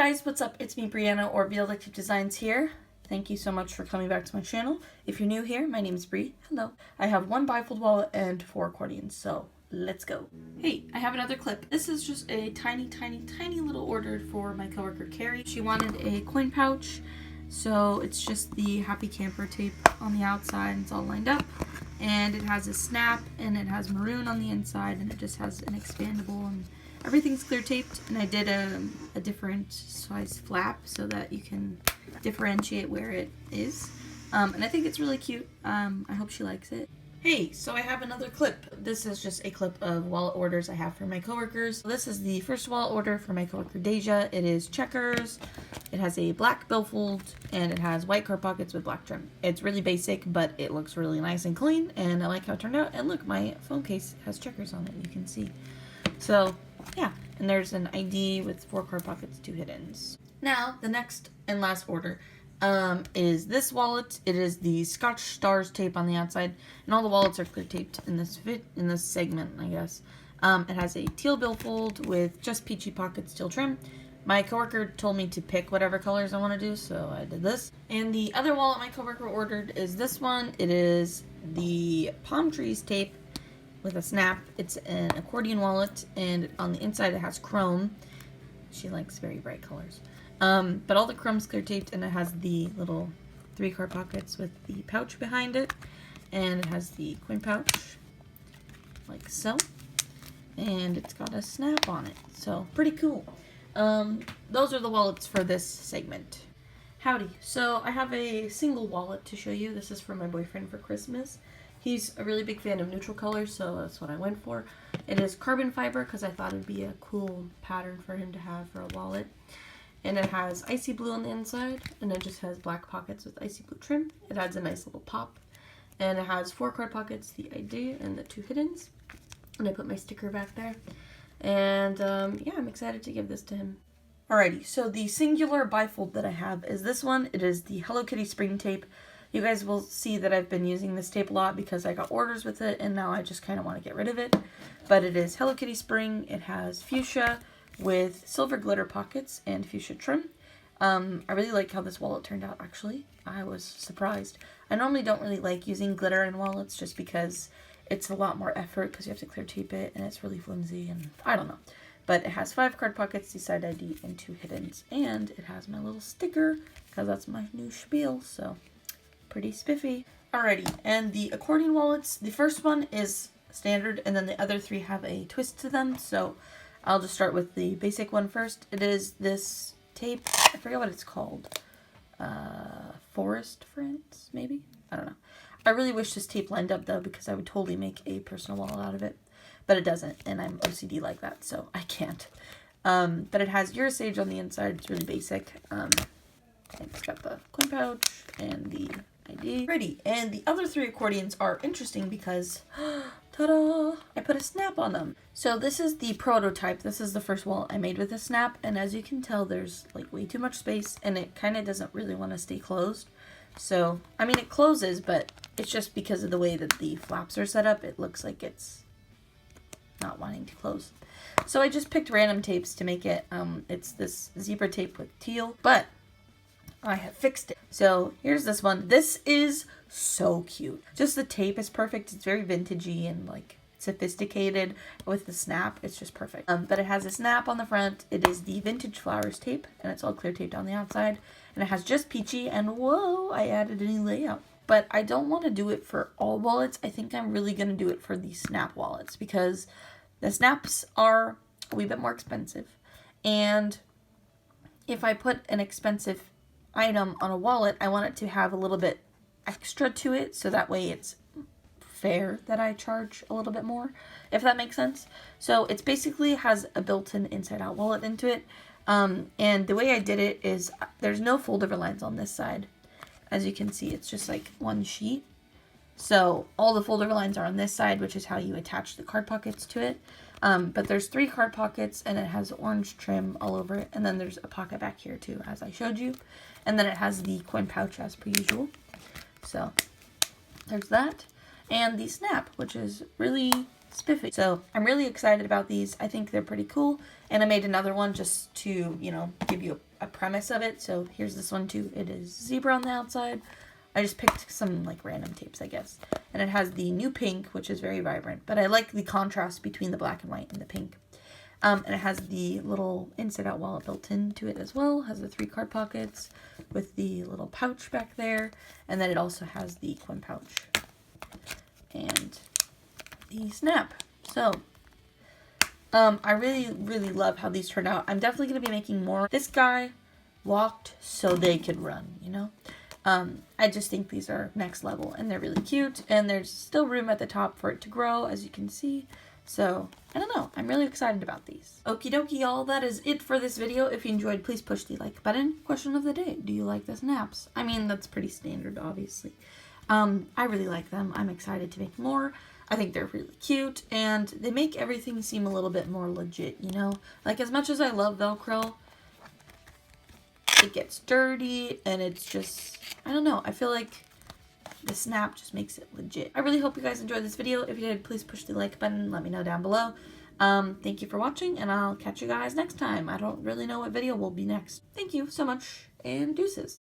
guys, what's up? It's me, Brianna, or Elective Designs here. Thank you so much for coming back to my channel. If you're new here, my name is Bri. Hello. I have one bifold wallet and 4 accordions, so let's go. Hey, I have another clip. This is just a tiny little order for my coworker, Carrie. She wanted a coin pouch, so it's just the Happy Camper tape on the outside, and it's all lined up. And it has a snap, and it has maroon on the inside, and it just has an expandable, and everything's clear taped. And I did a different size flap so that you can differentiate where it is. And I think it's really cute. I hope she likes it. Hey, so I have another clip. This is just a clip of wallet orders I have for my coworkers. This is the first wallet order for my coworker Deja. It is checkers. It has a black billfold and it has white card pockets with black trim. It's really basic, but it looks really nice and clean, and I like how it turned out. And look, my phone case has checkers on it, you can see. So yeah, and there's an ID with 4 card pockets, 2 hiddens. Now, the next and last order is this wallet. It is the Scotch Stars tape on the outside, and all the wallets are clear taped in this segment, I guess. It has a teal billfold with just peachy pockets, teal trim. My coworker told me to pick whatever colors I want to do, so I did this. And the other wallet my coworker ordered is this one. It is the palm trees tape with a snap. It's an accordion wallet, and on the inside it has chrome. She likes very bright colors. But all the chrome's clear taped, and it has the little 3 card pockets with the pouch behind it, and it has the coin pouch like so, and it's got a snap on it, so pretty cool. Those are the wallets for this segment. Howdy. So I have a single wallet to show you. This is for my boyfriend for Christmas. He's a really big fan of neutral colors, so that's what I went for. It is carbon fiber because I thought it'd be a cool pattern for him to have for a wallet. And it has icy blue on the inside, and it just has black pockets with icy blue trim. It adds a nice little pop. And it has 4 card pockets, the ID, and the 2 hiddens. And I put my sticker back there. And yeah, I'm excited to give this to him. Alrighty, so the singular bifold that I have is this one. It is the Hello Kitty spring tape. You guys will see that I've been using this tape a lot because I got orders with it, and now I just kind of want to get rid of it. But it is Hello Kitty spring. It has fuchsia with silver glitter pockets and fuchsia trim. I really like how this wallet turned out, actually. I was surprised. I normally don't really like using glitter in wallets just because it's a lot more effort because you have to clear tape it, and it's really flimsy, and I don't know. But it has 5 card pockets, the side ID, and 2 hiddens. And it has my little sticker because that's my new spiel, so pretty spiffy. Alrighty, and the accordion wallets, the first one is standard, and then the other 3 have a twist to them, so I'll just start with the basic one first. It is this tape. I forget what it's called. Forest Friends, maybe? I don't know. I really wish this tape lined up, though, because I would totally make a personal wallet out of it. But it doesn't, and I'm OCD like that, so I can't. But it has Eurosage on the inside. It's really basic. It's got the coin pouch and the ID. Pretty. And the other 3 accordions are interesting because ta-da! I put a snap on them. So this is the prototype. This is the first wallet I made with a snap, and as you can tell, there's like way too much space, and it kind of doesn't really want to stay closed. So, I mean, it closes, but it's just because of the way that the flaps are set up, it looks like it's not wanting to close. So I just picked random tapes to make it. It's this zebra tape with teal, but I have fixed it. So here's this one. This is so cute. Just the tape is perfect. It's very vintagey and like sophisticated with the snap. It's just perfect. But it has a snap on the front. It is the Vintage Flowers tape, and it's all clear taped on the outside. And it has just peachy, and whoa, I added a new layout. But I don't want to do it for all wallets. I think I'm really going to do it for the snap wallets because the snaps are a wee bit more expensive. And if I put an expensive item on a wallet, I want it to have a little bit extra to it, so that way it's fair that I charge a little bit more, if that makes sense. So it's basically has a built-in inside-out wallet into it, and the way I did it is there's no fold-over lines on this side. As you can see, it's just like one sheet. So all the fold-over lines are on this side, which is how you attach the card pockets to it. But there's 3 card pockets, and it has orange trim all over it. And then there's a pocket back here too, as I showed you. And then it has the coin pouch as per usual. So there's that. And the snap, which is really spiffy. So I'm really excited about these. I think they're pretty cool. And I made another one just to, you know, give you a premise of it. So here's this one too. It is zebra on the outside. I just picked some like random tapes, I guess. And it has the new pink, which is very vibrant. But I like the contrast between the black and white and the pink. And it has the little inside-out wallet built into it as well. It has the 3 card pockets with the little pouch back there. And then it also has the coin pouch and the snap. So, I really love how these turned out. I'm definitely going to be making more. This guy walked so they could run, you know? I just think these are next level and they're really cute. And there's still room at the top for it to grow, as you can see. So, I don't know. I'm really excited about these. Okie dokie, y'all. That is it for this video. If you enjoyed, please push the like button. Question of the day. Do you like the snaps? I mean, that's pretty standard, obviously. I really like them. I'm excited to make more. I think they're really cute. And they make everything seem a little bit more legit, you know? Like, as much as I love Velcro, it gets dirty. And it's just, I don't know. I feel like the snap just makes it legit. I really hope you guys enjoyed this video. If you did, please push the like button. Let me know down below. Thank you for watching, and I'll catch you guys next time. I don't really know what video will be next. Thank you so much, and deuces.